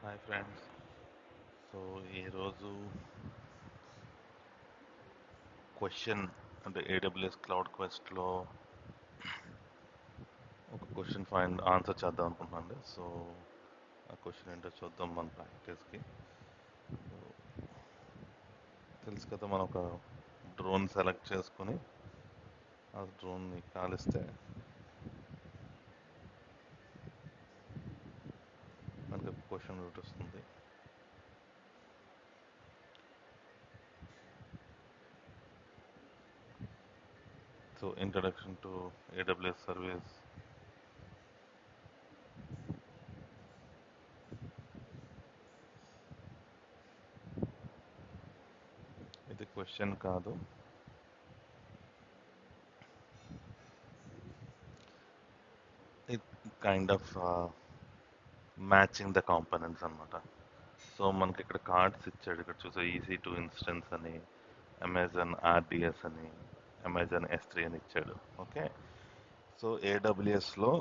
Hi friends. So ఈరోజు question అంటే AWS cloud క్వెస్ట్లో ఒక క్వశ్చన్ ఫైండ్ ఆన్సర్ చేద్దాం అనుకుంటున్నాను. సో ఆ క్వశ్చన్ ఏంటో చూద్దాం మన ప్రాక్టీస్కి. తెలుసు కదా, మనం ఒక డ్రోన్ సెలెక్ట్ చేసుకుని ఆ డ్రోన్ని కాలిస్తే మనకి ఒక క్వశ్చన్ ఒకటి వస్తుంది. So introduction to AWS service. ఇది క్వశ్చన్ కాదు, ఇది kind of matching the components అన్నమాట. సో మనకి ఇక్కడ కార్డ్స్ ఇచ్చాడు. ఇక్కడ చూసే EC2 ఇన్స్టెన్స్ అని, అమెజాన్ RDS అని, అమెజాన్ S3 అని ఇచ్చాడు. ఓకే. సో ఏడబ్ల్యూఎస్లో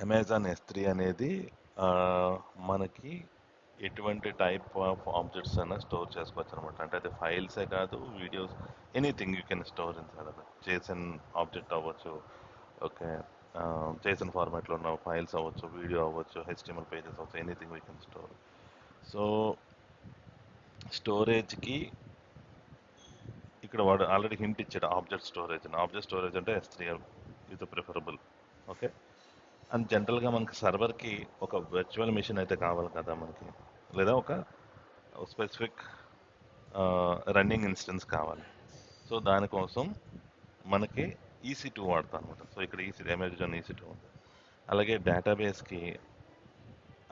అమెజాన్ S3 అనేది ఆ, మనకి ఎటువంటి టైప్ ఆఫ్ ఆబ్జెక్ట్స్ అయినా స్టోర్ చేసుకోవచ్చు అనమాట. అంటే అది ఫైల్సే కాదు, videos, anything you can store inside. అది జేసన్ ఆబ్జెక్ట్ అవ్వచ్చు, ఓకే, జేసన్ ఫార్మాట్లో ఉన్న ఫైల్స్ అవ్వచ్చు, వీడియో అవ్వచ్చు, HTML పేజెస్ అవ్వచ్చు, anything we can store. So స్టోరేజ్కి ఇక్కడ వాడు ఆల్రెడీ హింట్ ఇచ్చాడు, ఆబ్జెక్ట్ స్టోరేజ్ అని. ఆబ్జెక్ట్ స్టోరేజ్ అంటే S3 ఇది ప్రిఫరబుల్. ఓకే. అండ్ జనరల్గా మనకి సర్వర్కి ఒక వర్చువల్ మిషన్ అయితే కావాలి కదా మనకి, లేదా ఒక స్పెసిఫిక్ రన్నింగ్ ఇన్స్టెన్స్ కావాలి. సో దానికోసం మనకి EC2 వాడతాం అనమాట. సో ఇక్కడ అమెజాన్ EC2 ఉంది. అలాగే డేటాబేస్కి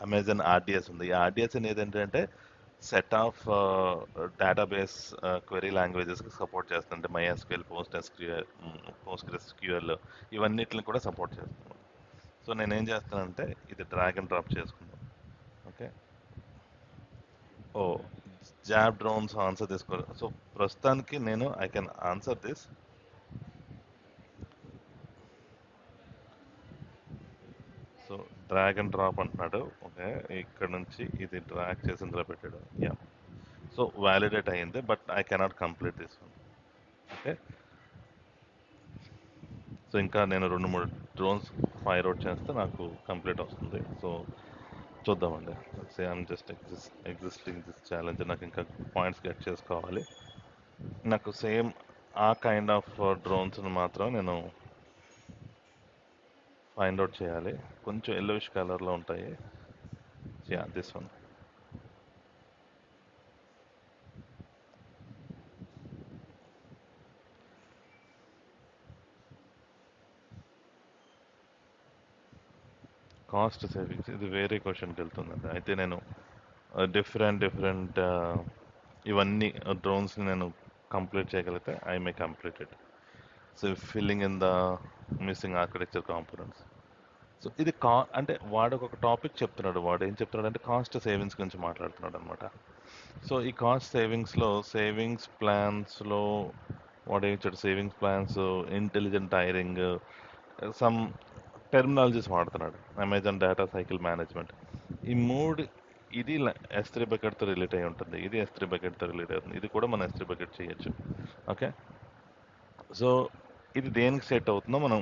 అమెజాన్ RDS ఉంది. ఈ RDS అనేది ఏంటంటే సెట్ ఆఫ్ డేటాబేస్ క్వెరీ లాంగ్వేజెస్కి సపోర్ట్ చేస్తుంది. MySQL, PostgreSQL ఇవన్నిటిని కూడా సపోర్ట్ చేస్తుంది. సో నేనేం చేస్తానంటే ఇది డ్రాగ్ అండ్ డ్రాప్ చేసుకుందాం. ఓకే. ఓ, జాబ్ డ్రోన్స్ ఆన్సర్ తీసుకోవాలి. సో ప్రస్తుతానికి నేను I can answer this. So drag and drop అంటున్నాడు. ఓకే, ఇక్కడ నుంచి ఇది డ్రాగ్ చేసి ఇందులో పెట్టాడు. యా. సో వ్యాలిడేట్ అయ్యింది, but I cannot complete this one. Okay. So ఇంకా నేను 2-3 డ్రోన్స్ ఫైర్ అవుట్ చేస్తే నాకు కంప్లీట్ వస్తుంది. సో చూద్దామండి. I'm just existing this challenge. నాకు ఇంకా పాయింట్స్ గెట్ చేసుకోవాలి. నాకు సేమ్ ఆ కైండ్ ఆఫ్ డ్రోన్స్ని మాత్రం నేను ఫైండ్ అవుట్ చేయాలి. కొంచెం ఎల్లోయిష్ కలర్లో ఉంటాయి. Yeah, this one. Cost savings ఇది వేరే క్వశ్చన్కి వెళ్తుందండి. అయితే నేను డిఫరెంట్ ఇవన్నీ డ్రోన్స్ని నేను కంప్లీట్ చేయగలిగితే I may completed. So filling in the missing architecture components. So ఇది అంటే వాడు ఒక టాపిక్ చెప్తున్నాడు. వాడు ఏం చెప్తున్నాడు అంటే కాస్ట్ సేవింగ్స్ గురించి మాట్లాడుతున్నాడు అనమాట. సో ఈ కాస్ట్ సేవింగ్స్లో సేవింగ్స్ ప్లాన్స్లో వాడు ఏం ఇచ్చాడు, savings plans, intelligent tiering, some terminologies వాడుతున్నాడు. అమెజాన్ డేటా సైకిల్ మేనేజ్మెంట్, ఈ మూడు. ఇది S3 బకెట్తో రిలేట్ అయి ఉంటుంది, ఇది S3 బకెట్తో రిలేట్ అవుతుంది, ఇది కూడా మనం S3 బకెట్ చేయొచ్చు. ఓకే. సో ఇది దేనికి సెట్ అవుతుందో మనం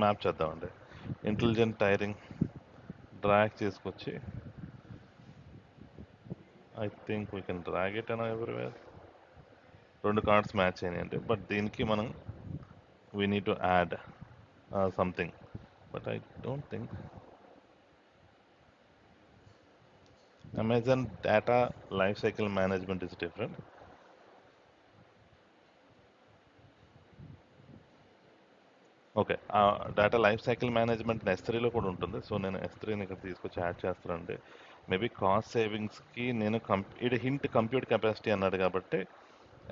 మ్యాప్ చేద్దామండి. ఇంటెలిజెంట్ టైరింగ్ డ్రాగ్ చేసుకొచ్చి I think we can drag it and everywhere. 2 cards match అయినాయండి, బట్ దీనికి మనం we need to add something, but I don't think. Amazon data life cycle management is different. Okay. ఆ data life cycle management S3లో కూడా ఉంటుంది. So నేను S3ని ఇక్కడ తీసుకొచ్చి యాడ్ చేస్తానండి. మేబీ కాస్ట్ సేవింగ్స్కి నేను ఇది హింట్ కంప్యూట్ కెపాసిటీ అన్నాడు కాబట్టి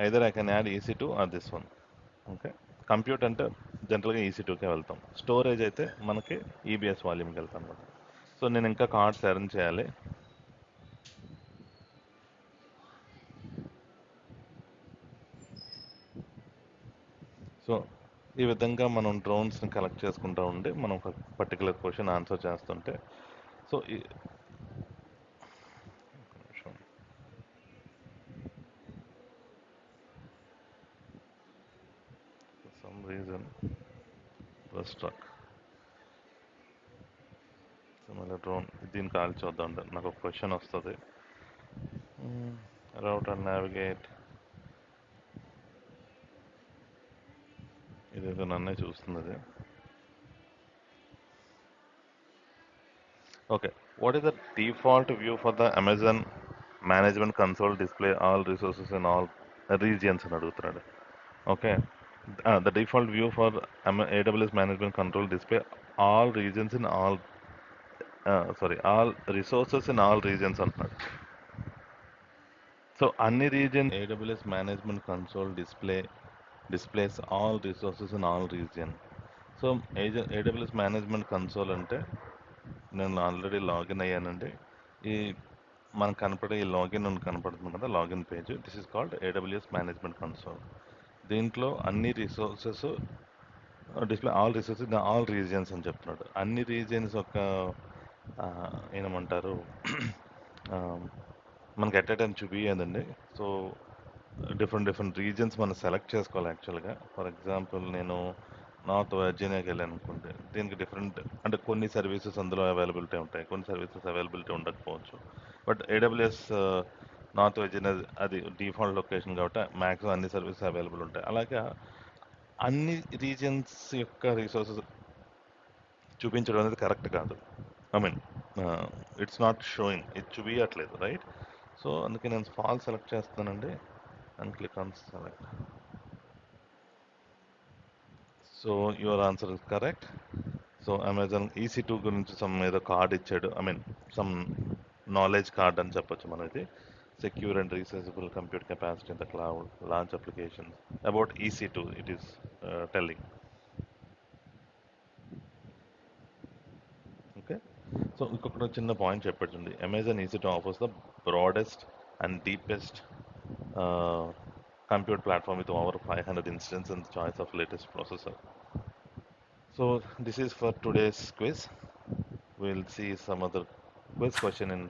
either I can add EC2 or this one. Okay. Compute అంటే జనరల్గా EC2కే వెళ్తాం. స్టోరేజ్ అయితే మనకి EBS వాల్యూమ్కి వెళ్తాం అనమాట. సో నేను ఇంకా కార్డ్స్ అరేంజ్ చేయాలి. సో ఈ విధంగా మనం డ్రోన్స్ని కలెక్ట్ చేసుకుంటూ ఉండి మనం ఒక పర్టికులర్ క్వశ్చన్ ఆన్సర్ చేస్తుంటే, so Amazon bus truck. So మళ్ళీ డ్రోన్ దీని కాల్ చూద్దాం. నాకు ఒక క్వశ్చన్ వస్తుంది. రౌట్ అండ్ నావిగేట్. ఇదేదో నన్నే చూస్తున్నది. Okay, what is the default view for the Amazon management console display all resources in all regions అని అడుగుతున్నాడు. Okay, the default view for AWS management control display all regions in all all resources in all regions అంటున్నాడు. So అన్ని region AWS management console displays all resources in all region. So AWS management console అంటే నేను already login అయ్యానండి. ఈ మనకు కనపడే ఈ login కనపడుతుంది కదా, login page. This is called AWS management console. దీంట్లో అన్ని resources display all resources in all regions అని చెప్తున్నాడు. అన్ని రీజియన్స్ ఒక ఏమంటారు మనకి ఎట్ ఎ టైం చూపించదండి. సో డిఫరెంట్ రీజియన్స్ మనం సెలెక్ట్ చేసుకోవాలి యాక్చువల్గా. ఫర్ ఎగ్జాంపుల్ నేను నార్త్ వర్జీనియాకి వెళ్ళాను అనుకోండి, దీనికి డిఫరెంట్ అంటే కొన్ని సర్వీసెస్ అందులో అవైలబిలిటీ ఉంటాయి, కొన్ని సర్వీసెస్ అవైలబిలిటీ ఉండకపోవచ్చు. బట్ AWS నార్త్ వర్జీనియా అది డిఫాల్ట్ లొకేషన్ కాబట్టి మ్యాక్సిమం అన్ని సర్వీసెస్ అవైలబుల్ ఉంటాయి. అలాగే అన్ని రీజియన్స్ యొక్క రిసోర్సెస్ చూపించడం అనేది కరెక్ట్ కాదు. I mean it's not showing, ఇది చూపించట్లేదు, రైట్? సో అందుకే నేను ఫాల్ సెలెక్ట్ చేస్తానండి and click on select. So your answer is correct. So Amazon EC2 గురించి సమ్ ఏదో కార్డ్ ఇచ్చాడు. I mean some knowledge card అని చెప్పొచ్చు మనం. ఇది secure and resizable compute capacity in the cloud launch application about EC2 it is telling. Okay, so ఇంకొక చిన్న point చెప్పండి. Amazon EC2 offers the broadest and deepest compute platform with over 500 instances and choice of latest processor. So this is for today's quiz. We'll see some other quiz question in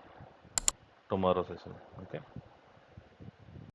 tomorrow session. Okay.